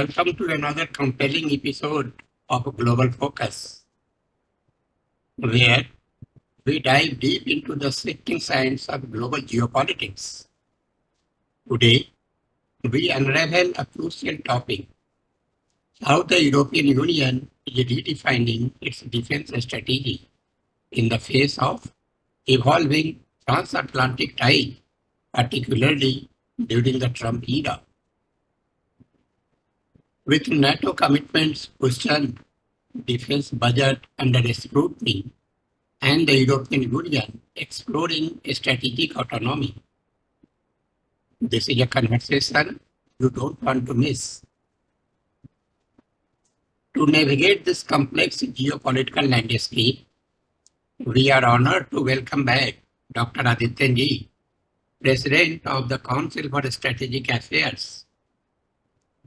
Welcome to another compelling episode of Global Focus, where we dive deep into the shifting science of global geopolitics. Today, we unravel a crucial topic: how the European Union is redefining its defense strategy in the face of evolving transatlantic ties, particularly during the Trump era. With NATO commitments questioned, defense budget under scrutiny, and the European Union exploring strategic autonomy. This is a conversation you don't want to miss. To navigate this complex geopolitical landscape, we are honored to welcome back Dr. Adityanjee, President of the Council for Strategic Affairs,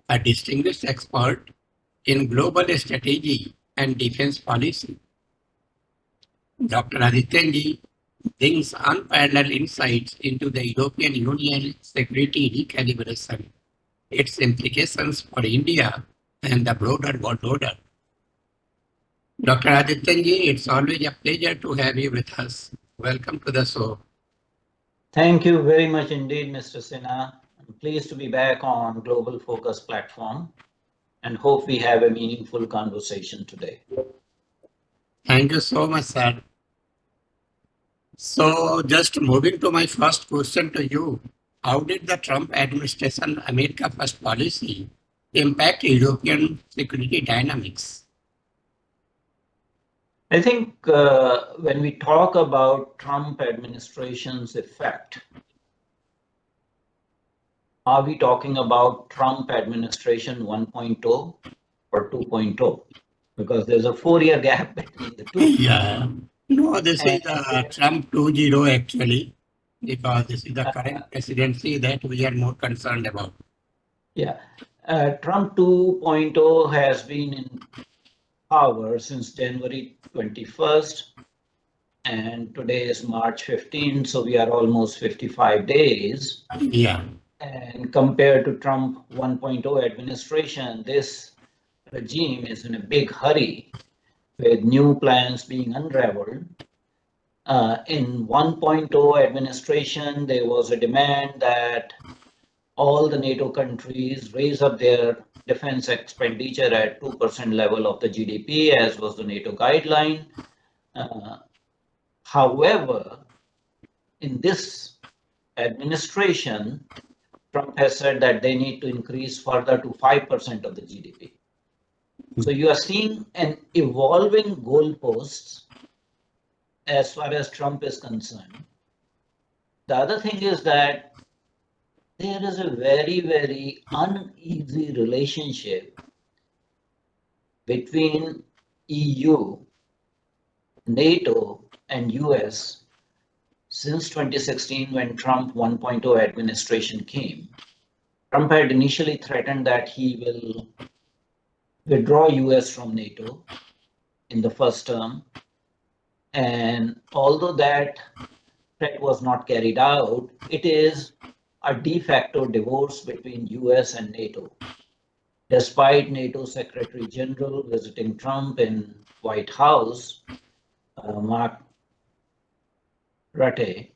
a distinguished expert in global strategy and defense policy. Dr. Adityanjee brings unparalleled insights into the European Union security recalibration, its implications for India and the broader world order. Dr. Adityanjee, it's always a pleasure to have you with us. Welcome to the show. Thank you very much indeed, Mr. Sinha. I'm pleased to be back on Global Focus platform and hope we have a meaningful conversation today. Thank you so much, sir. So just moving to my first question to you, how did the Trump administration America First policy impact European security dynamics? I think when we talk about Trump administration's effect, are we talking about Trump administration 1.0 or 2.0? Because there's a 4-year gap between the two. Yeah. No, this is Trump 2.0 actually, because this is the current presidency that we are more concerned about. Yeah. Trump 2.0 has been in power since January 21st, and today is March 15, so we are almost 55 days. Yeah. And compared to Trump 1.0 administration, this regime is in a big hurry with new plans being unraveled. In 1.0 administration, there was a demand that all the NATO countries raise up their defense expenditure at 2% level of the GDP, as was the NATO guideline. However, in this administration, Trump has said that they need to increase further to 5% of the GDP. So you are seeing an evolving goalposts as far as Trump is concerned. The other thing is that there is a very, very uneasy relationship between EU, NATO, and US since 2016 when Trump 1.0 administration came. Trump had initially threatened that he will withdraw US from NATO in the first term. And although that threat was not carried out, it is a de facto divorce between US and NATO. Despite NATO Secretary General visiting Trump in White House, Mark Rutte,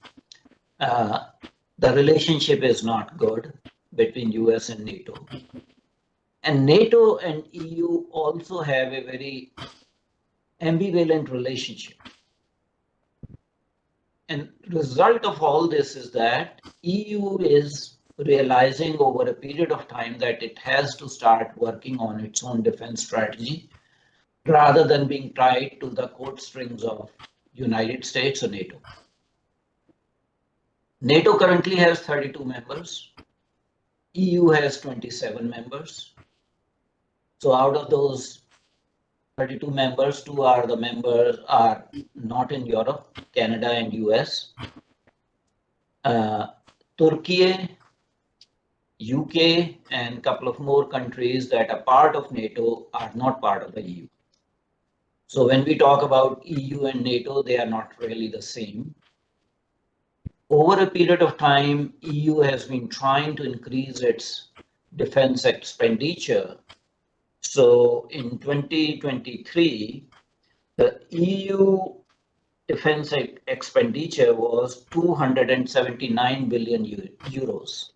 the relationship is not good between US and NATO. And NATO and EU also have a very ambivalent relationship. And result of all this is that EU is realizing over a period of time that it has to start working on its own defense strategy rather than being tied to the coat strings of United States or NATO. NATO currently has 32 members. EU has 27 members. So out of those 32 members, 2 are the members are not in Europe, Canada and US. Turkey, UK, and a couple of more countries that are part of NATO are not part of the EU. So when we talk about EU and NATO, they are not really the same. Over a period of time, EU has been trying to increase its defense expenditure. So in 2023, the EU defense expenditure was 279 billion euros.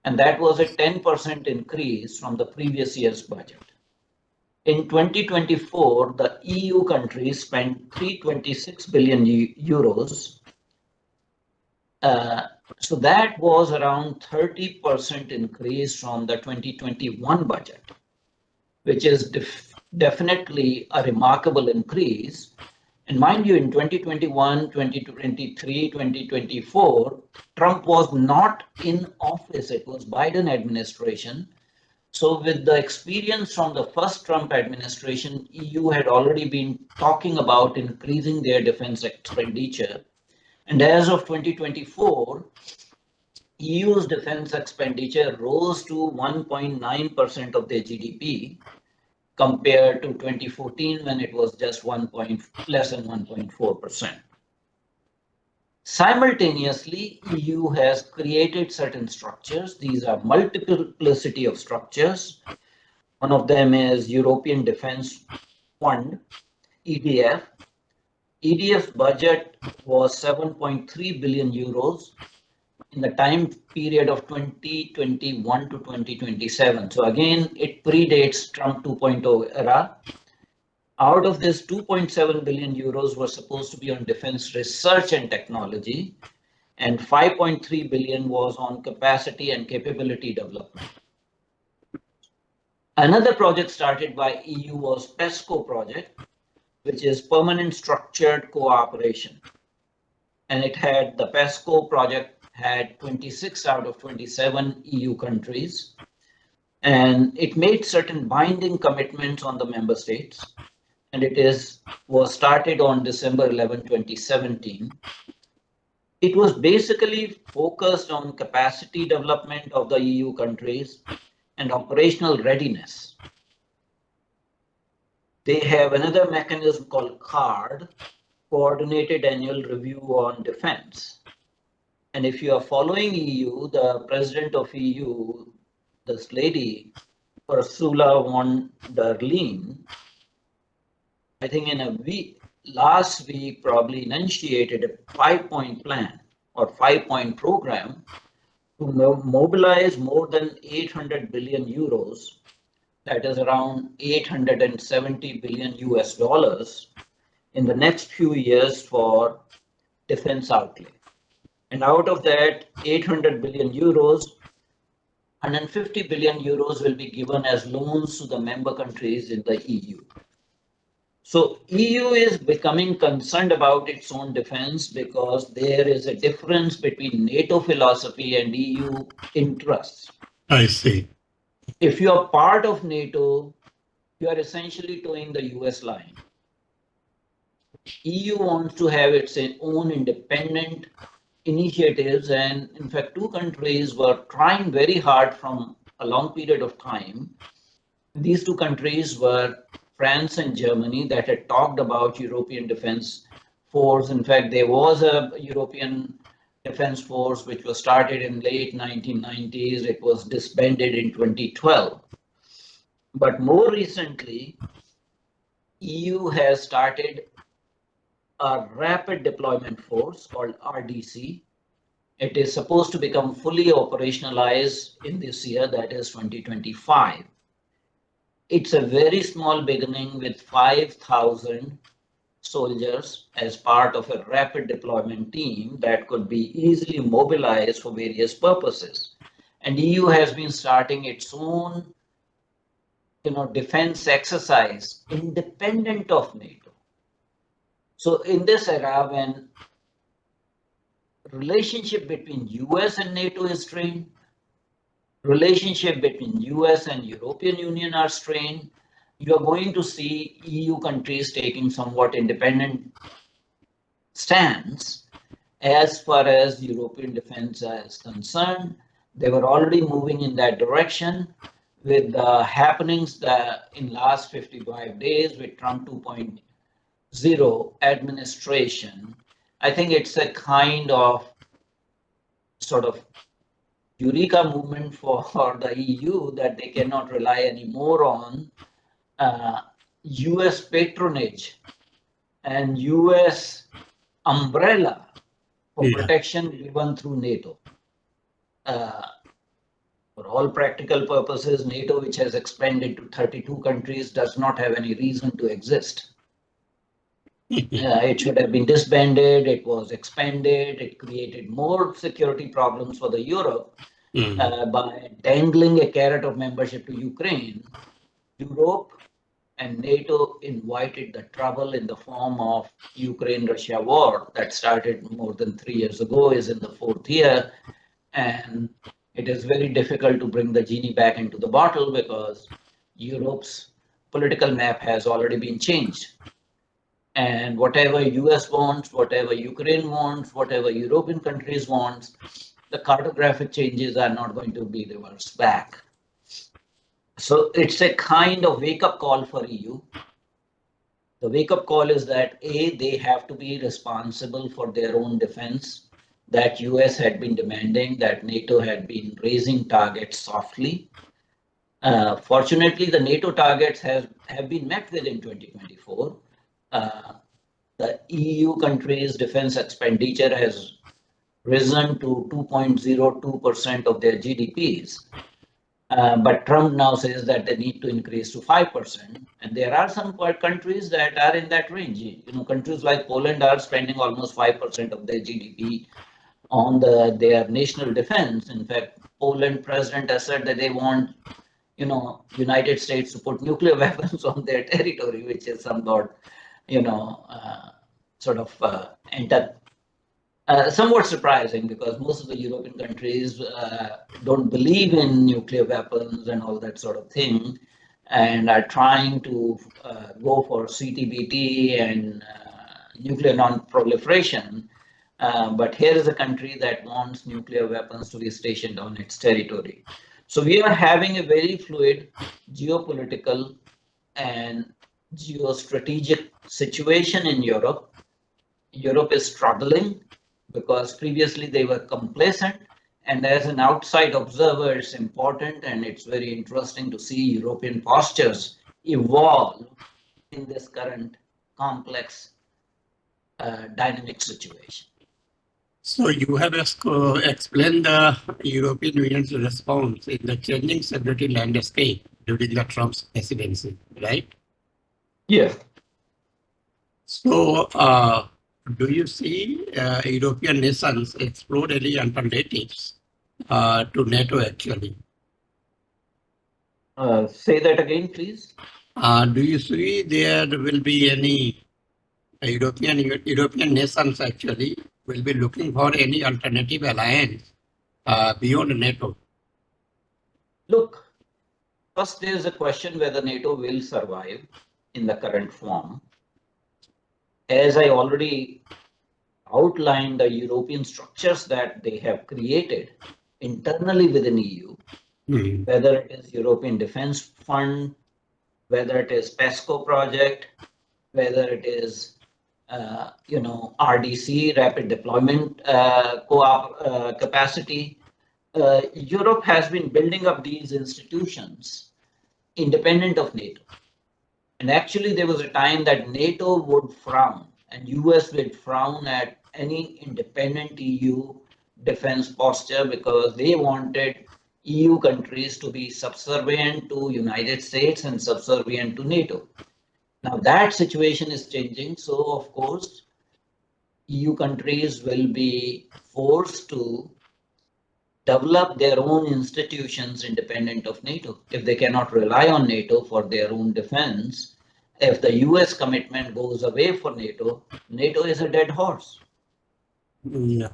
And that was a 10% increase from the previous year's budget. In 2024, the EU countries spent 326 billion euros. So that was around 30% increase from the 2021 budget, which is definitely a remarkable increase. And mind you, in 2021, 2023, 2024, Trump was not in office. It was Biden administration. So with the experience from the first Trump administration, EU had already been talking about increasing their defense expenditure. And as of 2024, EU's defense expenditure rose to 1.9% of their GDP, compared to 2014 when it was just less than 1.4%. Simultaneously, EU has created certain structures. These are multiplicity of structures. One of them is European Defence Fund, EDF. EDF's budget was 7.3 billion euros in the time period of 2021 to 2027. So again, it predates Trump 2.0 era. Out of this, 2.7 billion euros were supposed to be on defense research and technology, and 5.3 billion was on capacity and capability development. Another project started by EU was PESCO project, which is Permanent Structured Cooperation. And it had, the PESCO project had 26 out of 27 EU countries. And it made certain binding commitments on the member states. And it was started on December 11, 2017. It was basically focused on capacity development of the EU countries and operational readiness. They have another mechanism called CARD, Coordinated Annual Review on Defense. And if you are following EU, the president of EU, this lady, Ursula von der Leyen, I think in a week, last week probably initiated a 5-point plan or 5-point program to mobilize more than 800 billion euros, that is around 870 billion US dollars, in the next few years for defense outlay. And out of that 800 billion euros, 150 billion euros will be given as loans to the member countries in the EU. So EU is becoming concerned about its own defense because there is a difference between NATO philosophy and EU interests. I see. If you are part of NATO, you are essentially towing the US line. EU wants to have its own independent initiatives, and in fact, two countries were trying very hard from a long period of time. These two countries were France and Germany, that had talked about European Defence Force. In fact, there was a European Defence Force which was started in late 1990s. It was disbanded in 2012. But more recently, EU has started a rapid deployment force called RDC. It is supposed to become fully operationalized in this year, that is 2025. It's a very small beginning with 5,000 soldiers as part of a rapid deployment team that could be easily mobilized for various purposes. And EU has been starting its own, defense exercise independent of NATO. So in this era, when relationship between US and NATO is strained, relationship between US and European Union are strained, you are going to see EU countries taking somewhat independent stance as far as European defense is concerned. They were already moving in that direction with the happenings in last 55 days with Trump 2.0 administration. I think it's a kind of sort of eureka movement for the EU that they cannot rely anymore on US patronage and US umbrella for Yeah. protection given through NATO. For all practical purposes, NATO, which has expanded to 32 countries, does not have any reason to exist. It should have been disbanded, it was expanded, it created more security problems for the Europe by dangling a carrot of membership to Ukraine. Europe and NATO invited the trouble in the form of Ukraine-Russia war that started more than 3 years ago, is in the fourth year, and it is very difficult to bring the genie back into the bottle because Europe's political map has already been changed. And whatever US wants, whatever Ukraine wants, whatever European countries wants, the cartographic changes are not going to be reversed back. So it's a kind of wake-up call for EU. The wake-up call is that A, they have to be responsible for their own defense, that US had been demanding, that NATO had been raising targets softly. Fortunately, the NATO targets have been met within 2024. The EU countries' defense expenditure has risen to 2.02% of their GDPs. But Trump now says that they need to increase to 5%. And there are some countries that are in that range. Countries like Poland are spending almost 5% of their GDP on their national defense. In fact, Poland president has said that they want, United States to put nuclear weapons on their territory, which is somewhat, somewhat surprising because most of the European countries don't believe in nuclear weapons and all that sort of thing, and are trying to go for CTBT and nuclear non-proliferation. But here is a country that wants nuclear weapons to be stationed on its territory. So we are having a very fluid geopolitical and geostrategic situation in Europe. Europe is struggling because previously they were complacent. And as an outside observer, it's important and it's very interesting to see European postures evolve in this current complex dynamic situation. So you have explained the European Union's response in the changing security landscape during the Trump's presidency, right? Yes. So do you see European nations explore any alternatives to NATO actually? Say that again, please. Do you see there will be any European nations actually will be looking for any alternative alliance beyond NATO? Look, first there is a question whether NATO will survive in the current form. As I already outlined, the European structures that they have created internally within EU, whether it is European Defence Fund, whether it is PESCO project, whether it is RDC, rapid deployment capacity. Europe has been building up these institutions independent of NATO. And actually, there was a time that NATO would frown and US would frown at any independent EU defense posture because they wanted EU countries to be subservient to United States and subservient to NATO. Now that situation is changing. So of course, EU countries will be forced to develop their own institutions independent of NATO. If they cannot rely on NATO for their own defense, if the US commitment goes away for NATO, NATO is a dead horse. Yeah.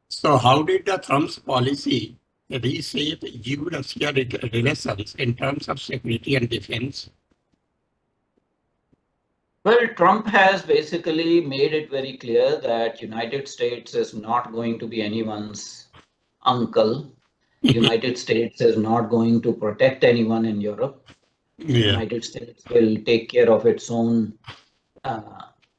So how did the Trump's policy reshape EU-Russia relations in terms of security and defense? Well, Trump has basically made it very clear that United States is not going to be anyone's uncle. United States is not going to protect anyone in Europe. Yeah. United States will take care of its own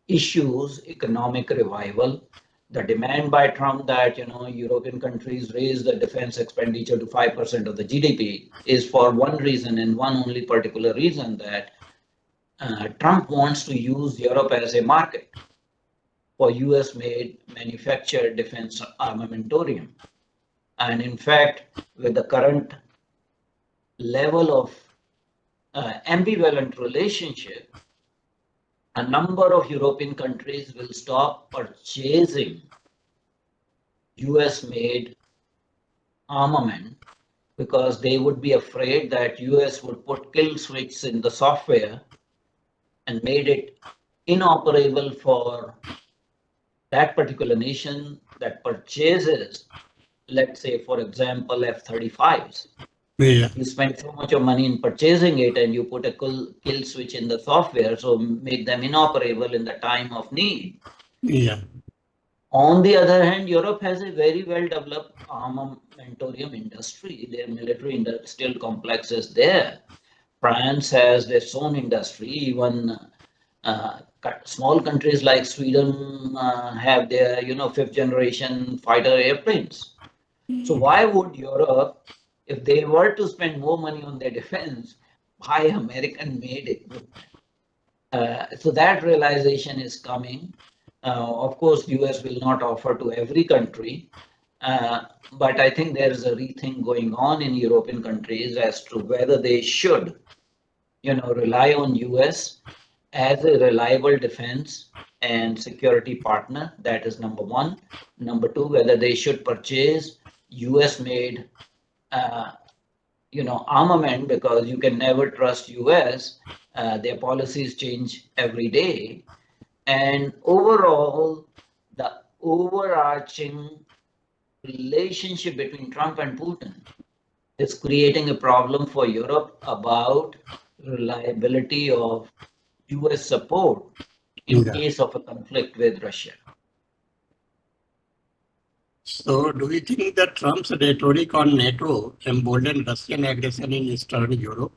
issues, economic revival. The demand by Trump that European countries raise the defense expenditure to 5% of the GDP is for one reason and one only particular reason, that Trump wants to use Europe as a market for US-made manufactured defense armamentorium. And in fact, with the current level of ambivalent relationship, a number of European countries will stop purchasing US-made armament because they would be afraid that US would put kill switches in the software and made it inoperable for that particular nation that purchases, let's say, for example, F-35s. Yeah. You spend so much of money in purchasing it and you put a kill switch in the software, so make them inoperable in the time of need. Yeah. On the other hand, Europe has a very well-developed armamentorium industry. Their military industrial complex is there. France has their own industry. Even small countries like Sweden have their, fifth generation fighter airplanes. So why would Europe, if they were to spend more money on their defense, buy American-made equipment? So that realization is coming. Of course, US will not offer to every country, but I think there is a rethink going on in European countries as to whether they should, rely on US as a reliable defense and security partner. That is number one. Number two, whether they should purchase US-made, armament, because you can never trust US. Their policies change every day. And overall, the overarching relationship between Trump and Putin is creating a problem for Europe about reliability of US support in case of a conflict with Russia. So, do you think that Trump's rhetoric on NATO emboldened Russian aggression in Eastern Europe?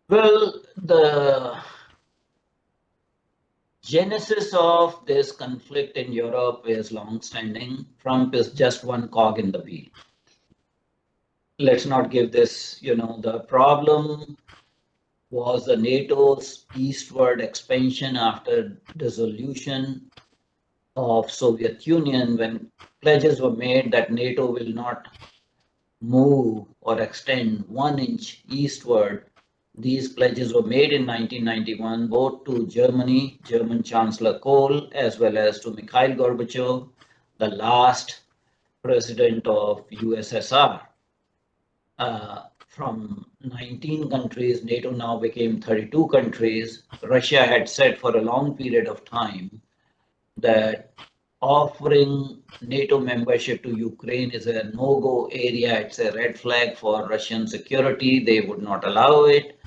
Well, the genesis of this conflict in Europe is long-standing. Trump is just one cog in the wheel. Let's not give this, the problem was the NATO's eastward expansion after dissolution of Soviet Union, when pledges were made that NATO will not move or extend 1 inch eastward. These pledges were made in 1991, both to Germany, German Chancellor Kohl, as well as to Mikhail Gorbachev, the last president of USSR. From 19 countries, NATO now became 32 countries. Russia had said for a long period of time that offering NATO membership to Ukraine is a no-go area. It's a red flag for Russian security. They would not allow it.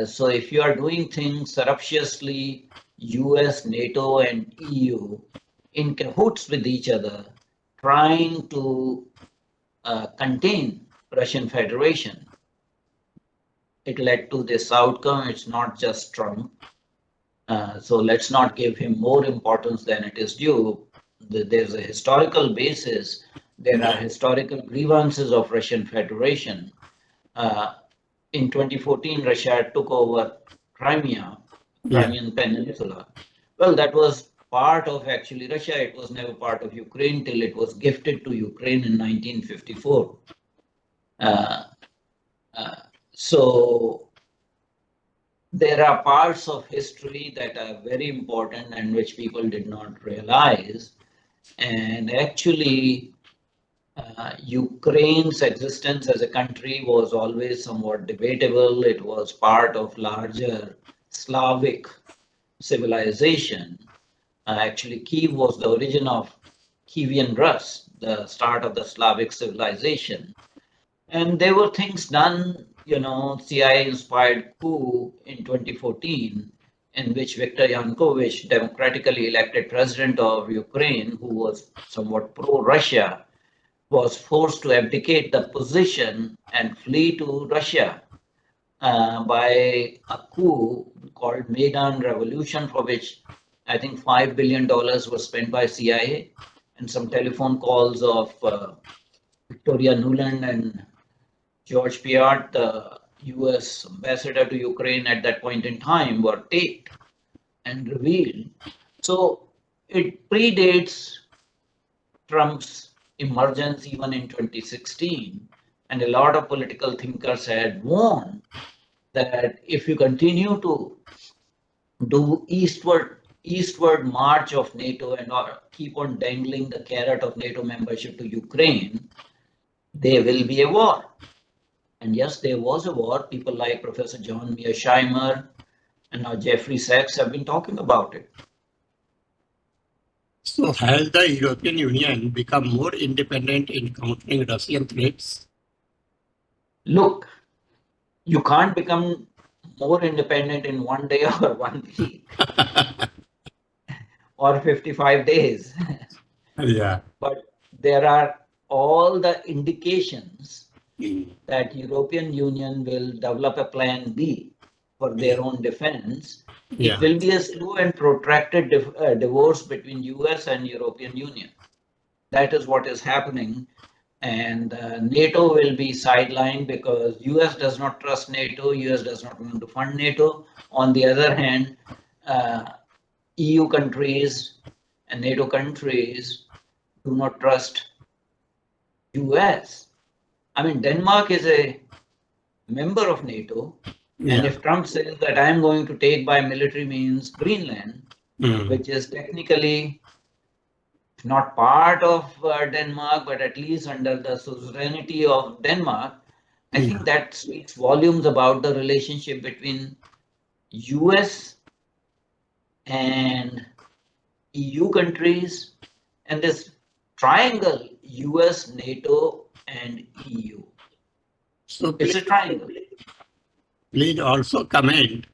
So if you are doing things surreptitiously, US, NATO, and EU in cahoots with each other, trying to contain Russian Federation, it led to this outcome. It's not just Trump. So let's not give him more importance than it is due. There's a historical basis. There are historical grievances of Russian Federation. In 2014, Russia took over Crimea, Crimean Peninsula. Well, that was part of actually Russia. It was never part of Ukraine till it was gifted to Ukraine in 1954. So there are parts of history that are very important and which people did not realize. And actually, Ukraine's existence as a country was always somewhat debatable. It was part of larger Slavic civilization. Actually, Kiev was the origin of Kievan Rus, the start of the Slavic civilization. And there were things done, CIA-inspired coup in 2014, in which Viktor Yanukovych, democratically elected president of Ukraine, who was somewhat pro-Russia, was forced to abdicate the position and flee to Russia by a coup called Maidan Revolution, for which I think $5 billion were spent by CIA, and some telephone calls of Victoria Nuland and George Piat, the US ambassador to Ukraine at that point in time, were taped and revealed. So it predates Trump's emergence even in 2016. And a lot of political thinkers had warned that if you continue to do eastward march of NATO and keep on dangling the carrot of NATO membership to Ukraine, there will be a war. And yes, there was a war. People like Professor John Mearsheimer and now Jeffrey Sachs have been talking about it. So has the European Union become more independent in countering Russian threats? Look, you can't become more independent in one day or 1 week or 55 days. Yeah. But there are all the indications Mm. that European Union will develop a plan B for their own defense. Yeah. It will be a slow and protracted divorce between US and European Union. That is what is happening. And NATO will be sidelined because US does not trust NATO, US does not want to fund NATO. On the other hand, EU countries and NATO countries do not trust US. I mean, Denmark is a member of NATO, and if Trump says that I'm going to take by military means Greenland, which is technically not part of Denmark, but at least under the suzerainty of Denmark, I think that speaks volumes about the relationship between US and EU countries and this triangle US, NATO, and EU. So It's a triangle. please also comment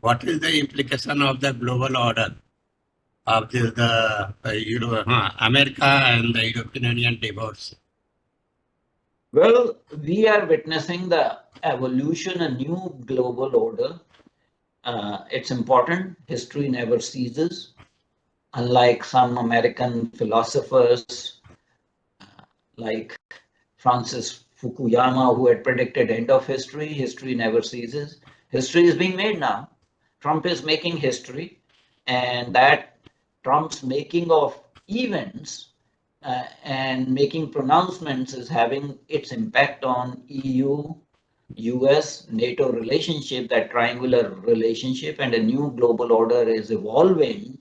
what is the implication of the global order of the America and the European Union divorce? Well, we are witnessing the evolution, a new global order. It's important. History never ceases. Unlike some American philosophers like Francis Fukuyama, who had predicted end of history, history never ceases. History is being made now. Trump is making history, and that Trump's making of events and making pronouncements is having its impact on EU, US, NATO relationship, that triangular relationship, and a new global order is evolving.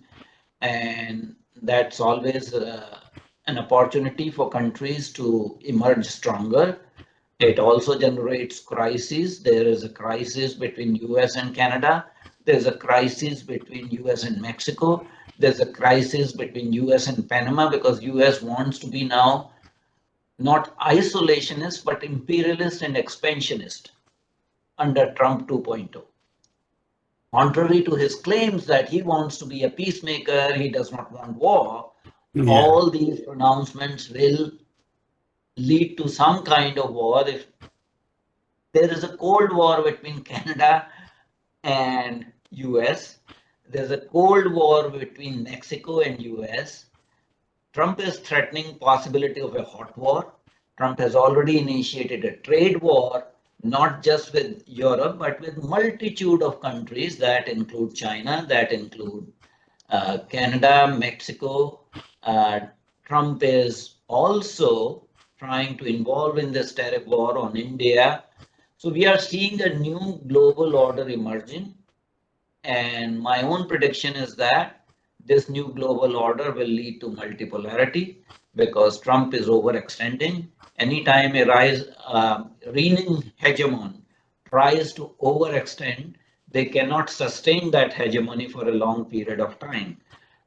And that's always an opportunity for countries to emerge stronger. It also generates crises. There is a crisis between US and Canada. There's a crisis between US and Mexico. There's a crisis between US and Panama because US wants to be now not isolationist, but imperialist and expansionist under Trump 2.0. Contrary to his claims that he wants to be a peacemaker, he does not want war, all these pronouncements will lead to some kind of war. If there is a Cold War between Canada and US, there's a Cold War between Mexico and US. Trump is threatening possibility of a hot war. Trump has already initiated a trade war, not just with Europe, but with multitude of countries that include China, that include Canada, Mexico. Trump is also trying to involve in this tariff war on India. So we are seeing a new global order emerging. And my own prediction is that this new global order will lead to multipolarity because Trump is overextending. Anytime a reigning hegemon tries to overextend, they cannot sustain that hegemony for a long period of time.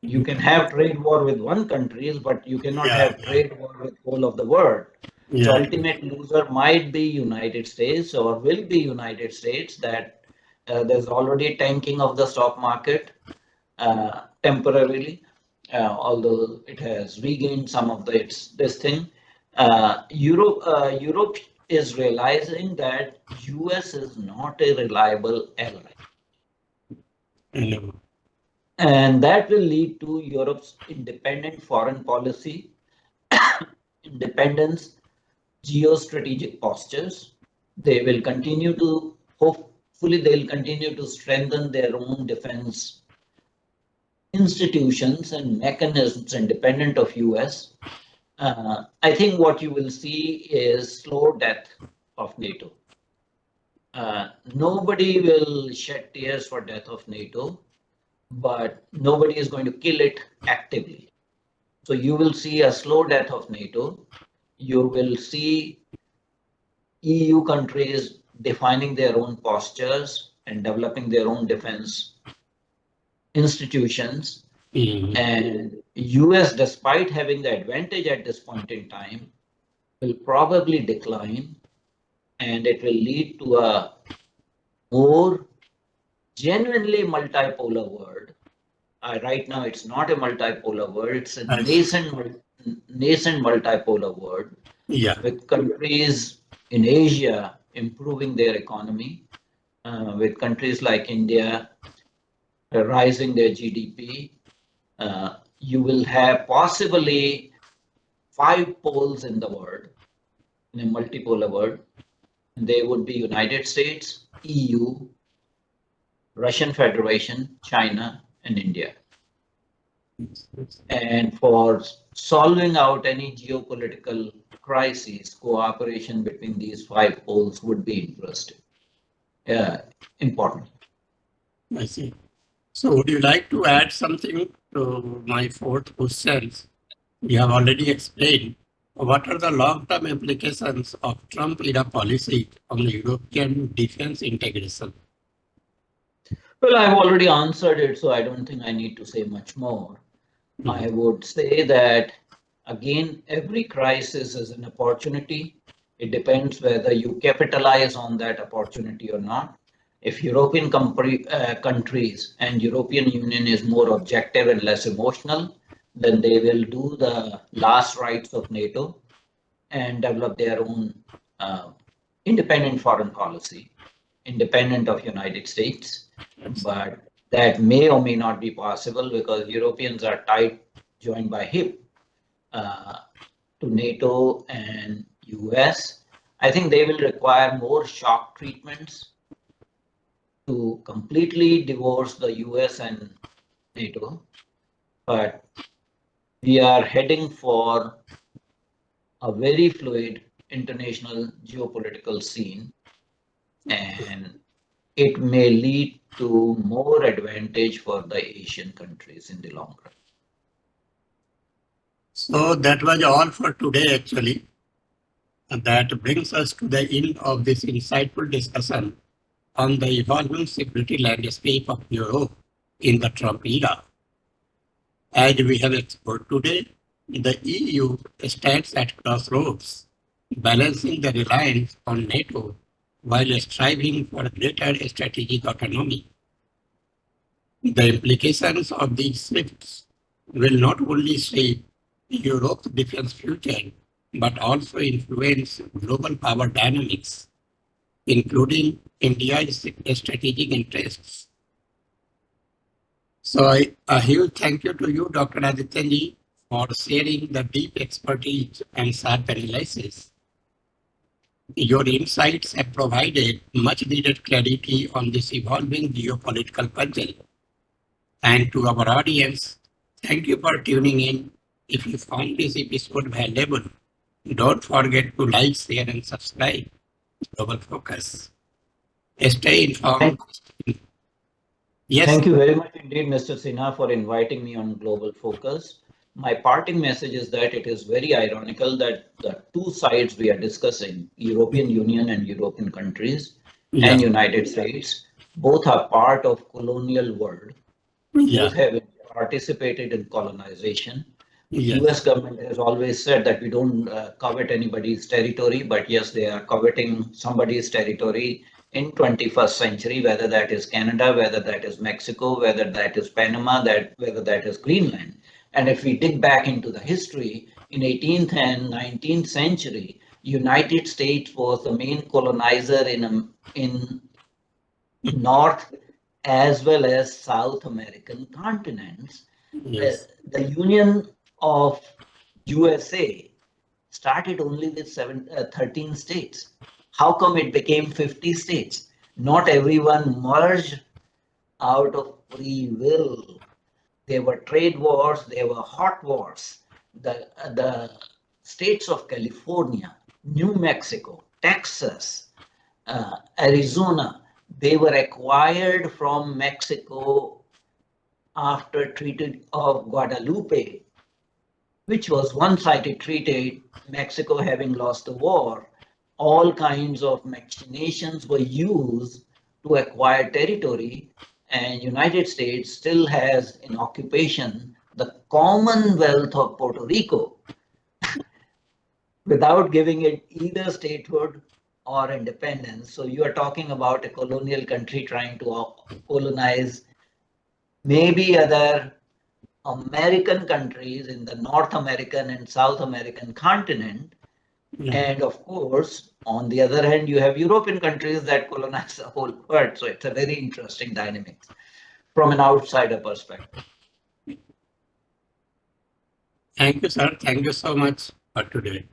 You can have trade war with one country, but you cannot have trade war with whole of the world. So ultimate loser might be United States or will be United States. That there's already tanking of the stock market temporarily, although it has regained some of this thing. Europe is realizing that US is not a reliable ally. And that will lead to Europe's independent foreign policy, independence, geostrategic postures. They will continue to, hopefully, they'll continue to strengthen their own defense institutions and mechanisms independent of US. I think what you will see is slow death of NATO. Nobody will shed tears for death of NATO, but nobody is going to kill it actively. So you will see a slow death of NATO. You will see EU countries defining their own postures and developing their own defense institutions. And US, despite having the advantage at this point in time, will probably decline, and it will lead to a more genuinely multipolar world. Right now, it's not a multipolar world, it's a nascent multipolar world. Yeah. With countries in Asia improving their economy, with countries like India rising their GDP. You will have possibly 5 poles in the world, in a multipolar world. And they would be United States, EU, Russian Federation, China, and India. And for solving out any geopolitical crises, cooperation between these 5 poles would be important. I see. So would you like to add something to my fourth question? You have already explained what are the long-term implications of Trump-era policy on European defense integration? Well, I've already answered it, so I don't think I need to say much more. I would say that, again, every crisis is an opportunity. It depends whether you capitalize on that opportunity or not. If European countries and European Union is more objective and less emotional, then they will do the last rites of NATO and develop their own independent foreign policy, independent of United States. But that may or may not be possible because Europeans are tied, joined by hip to NATO and US. I think they will require more shock treatments to completely divorce the US and NATO. But we are heading for a very fluid international geopolitical scene, and it may lead to more advantage for the Asian countries in the long run. So that was all for today, actually. And that brings us to the end of this insightful discussion on the evolving security landscape of Europe in the Trump era. As we have explored today, the EU stands at crossroads, balancing the reliance on NATO while striving for greater strategic autonomy. The implications of these shifts will not only shape Europe's defense future, but also influence global power dynamics, including India's strategic interests. So a huge thank you to you, Dr. Adityanjee, for sharing the deep expertise and sharp analysis. Your insights have provided much needed clarity on this evolving geopolitical puzzle. And to our audience, thank you for tuning in. If you found this episode valuable, don't forget to like, share, and subscribe to Global Focus. Stay informed. Yes. Thank you very much indeed, Mr. Sinha, for inviting me on Global Focus. My parting message is that it is very ironical that the two sides we are discussing, European Union and European countries and United States, both are part of colonial world. Both have participated in colonization. US government has always said that we don't covet anybody's territory, but yes, they are coveting somebody's territory in 21st century, whether that is Canada, whether that is Mexico, whether that is Panama, whether that is Greenland. And if we dig back into the history, in 18th and 19th century, United States was the main colonizer in North as well as South American continents. Yes. The Union of USA started only with 13 states. How come it became 50 states? Not everyone merged out of free will. There were trade wars, there were hot wars. The states of California, New Mexico, Texas, Arizona, they were acquired from Mexico after Treaty of Guadalupe, which was one-sided treaty, Mexico having lost the war. All kinds of machinations were used to acquire territory, and United States still has in occupation the Commonwealth of Puerto Rico without giving it either statehood or independence. So you are talking about a colonial country trying to colonize maybe other American countries in the North American and South American continent. Yeah. And of course, on the other hand, you have European countries that colonize the whole world. So it's a very interesting dynamic from an outsider perspective. Thank you, sir. Thank you so much for today.